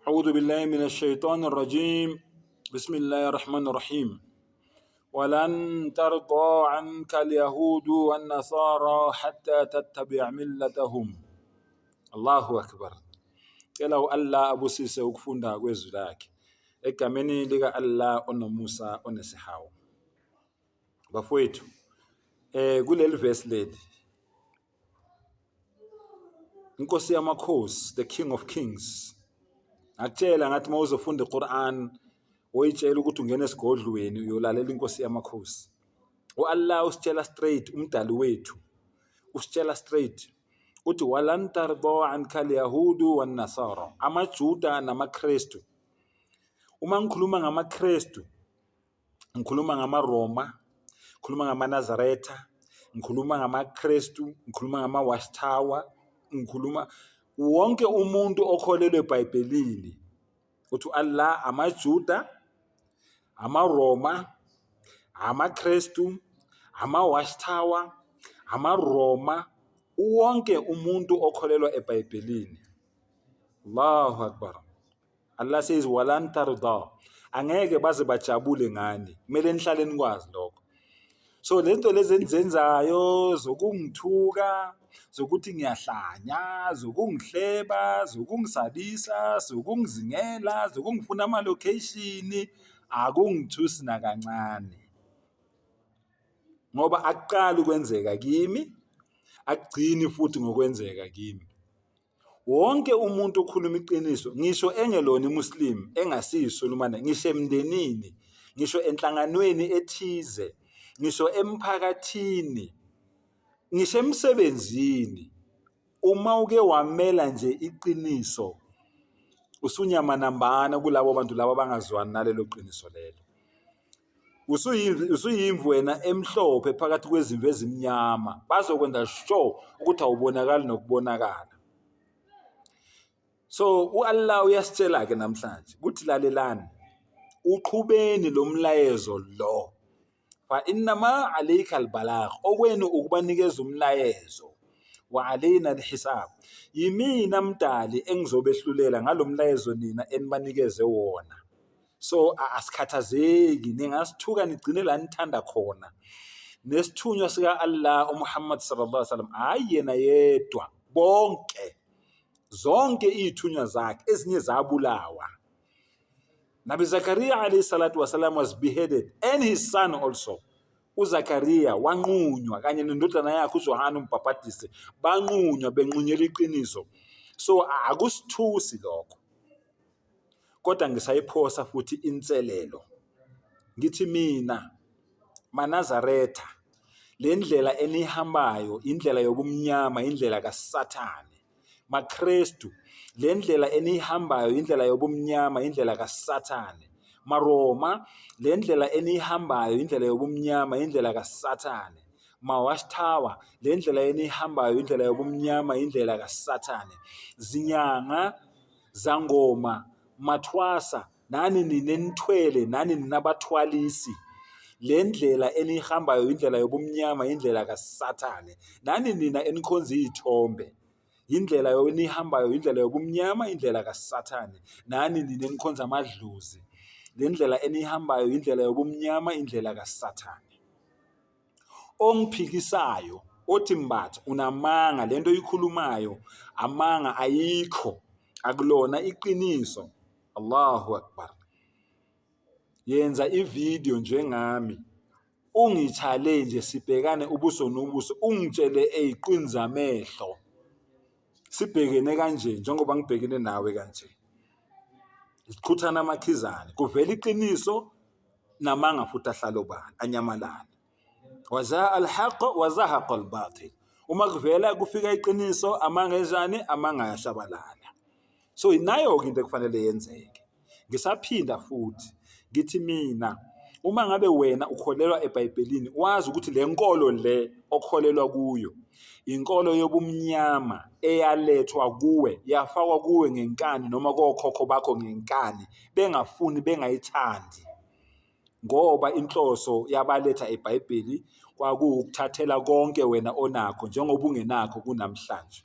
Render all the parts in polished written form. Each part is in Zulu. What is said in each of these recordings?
أعوذ بالله من الشيطان الرجيم. بسم الله الرحمن الرحيم. ولن ترضى عنك اليهود والنصارى حتى تتبع ملتهم. Allahu Akbar. Kela Allah abusise ukufunda kwezwi lakhe egameni lika Allah onomusa onesihawu. Bafowethu kuleli verse leli Inkosi yamakhosi, the King of Kings, akutshela ngathi mawuzofunda iQuran oyitshela ukuthi ungena esigodlweni uyolalela inkosi yamakhosi. Allah usitshela straight, umdali wethu usitshela straight uthi walan tarda anka alyahudu wan nasara, amajuda namakristu. Uma ngikhuluma ngamakristu ngikhuluma ngamaRoma, ngikhuluma ngamaNazaretha, ngikhuluma ngamakristu, ngikhuluma ngamawashtawa, ngikhuluma wonke umuntu okholelwe eBhayibhelini. Uthi Allah amajuda, amaRoma, amakristu, amawashtawa, amaRoma, wonke umuntu okholelwa eBhayibhelini. Allahu Akbar. Allah says walan tarda, angeke baze bajabule ngani, kumele nihlale nikwazi lokho. So lento lezi enzenzayo zokungithuka, zokuthi ngiyahlanya, zokungihleba, zokungisabisa, zokungizingela, zokungifuna ama location, akungithusi nakancane. Ngoba akuqala ukwenzeka kimi, akugcini futhi ngokwenzeka kimi. Wonke umuntu okhuluma iqiniso, ngisho engelona iMuslim, engasiyisulumane, ngisho emndenini, ngisho enhlanganweni ethize, ngisho emphakathini, ngisho emsebenzini, uma uke wamela nje iqiniso, usunyama nambana kulabo bantu laba abangazwani nalelo qiniso lelo. Usuyimvu wena emhlophe phakathi kwezimvu ezimnyama, bazokwenza sure ukuthi awubonakali nokubonakala. So uAllah uyasitshela ke namhlanje ukuthi lalelani, uqhubeni lo mlayezo lo. Fa innama alayka albalagh, okwenu ukubanikeza umlayezo, wa alayna alhisab, yimina mdali engizobehlulela ngalo mlayezo nina enibanikeze wona. So asikhathazeki, ningasithuka nigcine la nithanda khona. Nesithunywa sika Allah uMuhammad sallallahu alaihi wasallam ayena yedwa, bonke zonke izithunywa zakhe ezinye zabulawa. Nabi Zakaria alayhi salatu wasalam was beheaded, and his son also. uZakaria wanqunywa kanye nendodana yakhe uJohana umbhaphatisi banqunywa, benqunyela iqiniso. So akusithusi lokho. Kodwa ngisayiphosa futhi inselelo. Ngithi mina maNazaretha, le ndlela enihambayo indlela yobumnyama, indlela kaSathane. MaKristu, le ndlela enihambayo indlela yobumnyama, indlela kaSathane. MaRoma, le ndlela enihambayo indlela yobumnyama, indlela kaSathane. MaWashtawa, le ndlela enihambayo indlela yobumnyama, indlela kaSathane. Zinyanga, zangoma, mathwasa, nani ninenithwele, nani ninabathwalisi, le ndlela enihambayo indlela yobumnyama, indlela kaSathane. Nani nina enikhonza izithombe, indlela enihambayo indlela yobumnyama, indlela kaSathane. Nani nina enikhonza amadlozi, le ndlela enihambayo indlela yobumnyama, indlela kaSathane. Ongiphikisayo othi mbatha unamanga, lento oyikhulumayo amanga, ayikho, akulona iqiniso. Allahu Akbar. Yenza ivideo njengami, ungi-challenge, sibhekane ubuso nobuso, ungitshele eyiqinza amehlo, sibhekene kanje njengoba ngibhekene nawe kanje. Siqhuthana amakhizane, kuvela iqiniso namanga futhi ahlala obala, anyamalala. Waza alhaq wazahaqa albatil. Uma kuvela kufika iqiniso, amanga enjani, amanga ayashabalala. So inayo into ekufanele yenzeke. Ngisaphinda futhi ngithi mina, uma ngabe wena ukholelwa eBhayibhelini, wazi ukuthi le nkolo le okholelwa kuyo inkolo yobumnyama eyalethwa kuwe, yafakwa kuwe ngenkani noma kokhokho bakho ngenkani, bengafuni, bengayithandi. Ngoba inhloso yabaletha eBhayibheli kwakuwukuthathela konke wena onakho njengoba ungenakho kunamhlanje.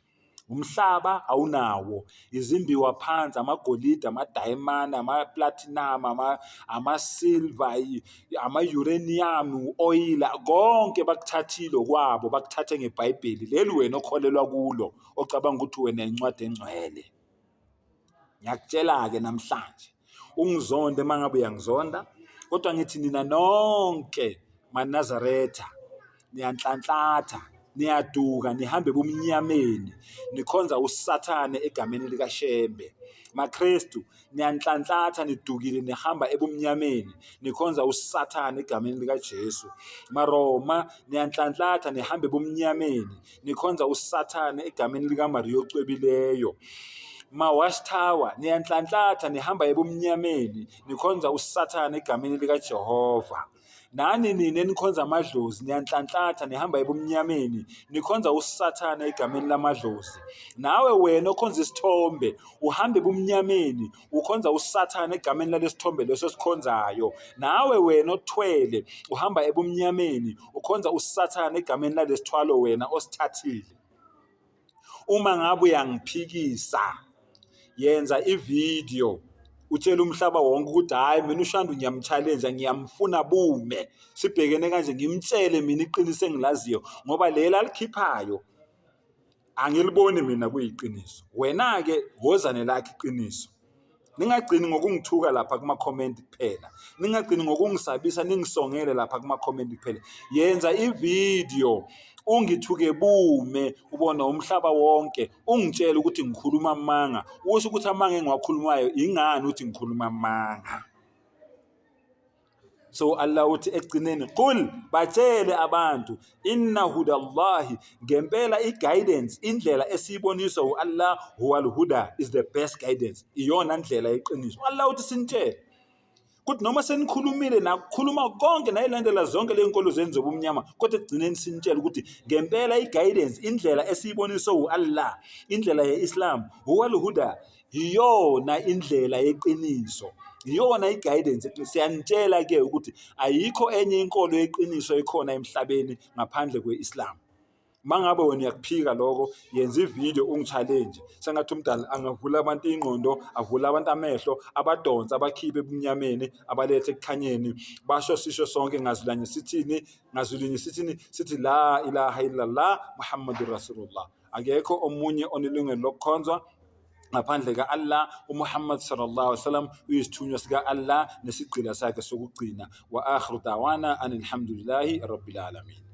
umhlaba awunawo, izimbiwa phansi, amagolide, amadayimani, amaplatinum, amasilva, ama-uranium, u-oyila, konke bakuthathile kwabo, bakuthathe ngeBhayibheli leli wena okholelwa kulo, ocabanga ukuthi wena incwadi engcwele. Ngiyakutshela-ke namhlanje, ungizonde uma ngabe uyangizonda, kodwa ngithi nina nonke maNazaretha, niyanhlanhlatha, niyaduka, nihambe ebumnyameni, nikhonza uSathane egameni likaShembe. MaKristu, niyanhlanhlatha, nidukile, nihamba ebumnyameni, nikhonza uSathane egameni likaJesu. MaRoma, niyanhlanhlatha, nihambe ebumnyameni, nikhonza uSathane egameni likaMariya ocwebileyo. Ma-Watchtower, niyanhlanhlatha, nihamba ebumnyameni, nikhonza uSathane egameni likaJehova. Nani nina enikhonza amadlozi, niyanhlanhlatha, nihamba ebumnyameni, nikhonza uSathane egameni lamadlozi. Nawe wena okhonza isithombe, uhambe ebumnyameni, ukhonza uSathane egameni lalesithombe leso sikhonzayo. Nawe wena othwele, uhamba ebumnyameni, ukhonza uSathane egameni lalesithwalo wena osithathile. Uma ngabe uyangiphikisa, yenza ivideo, utshela umhlaba wonke ukuthi hayi mina uShandu ngiyamchallenge, ngiyamfuna bume, sibhekene kanje, ngimtshele mina iqiniso engilaziyo, ngoba lela alikhiphayo angiliboni mina kuyiqiniso. Wena-ke wozane lakho iqiniso. Ningagcini ngokungithuka lapha kuma-comment kuphela, ningagcini ngokungisabisa ningisongele lapha kuma-comment kuphela. Yenza ivideo, ungithuke bume, ubona umhlaba wonke, ungitshele ukuthi ngikhuluma amanga, usho ukuthi amanga engiwakhulumayo ingani ukuthi ngikhuluma amanga. So Allah uthi ekugcineni, qul, batshele abantu, inna hudallahi, ngempela i-guidance, indlela esiyiboniswa u-Allah, huwal huda, is the best guidance, iyona ndlela yeqiniso. Allah uthi sinitshele kuthi noma senikhulumile nakukhuluma konke nayilandela zonke lezinkolo zenu zobumnyama, kodwa ekugcineni sinitshele ukuthi ngempela i-guidance, indlela esiyiboniswa u-Allah, indlela ye-Islam, huwal huda, iyona indlela yeqiniso, iyona i-guidance. Siyanitshela-ke ukuthi ayikho enye inkolo yeqiniso ekhona emhlabeni ngaphandle kwe-Islam. Mangabe wena uyakuphika lokho, yenza ivideo ungi-challenge. Sengathi umdala angavula abantu ingqondo, avula abantu amehlo, abadonsa, abakhiphe ebumnyameni, abalethe ekukhanyeni, basho sisho sonke ngazwilinye sithini, sithi la ilaha illallah Muhammadur Rasulullah. Akekho omunye onelungelo lokukhonzwa ngaphandle ka-Allah. uMuhammad sallallahu alaihi wasallam uyisithunywa sika-Allah nesigcila sakhe sokugcina. Wa akhiru da'wana anil hamdulillahi rabbil alamin.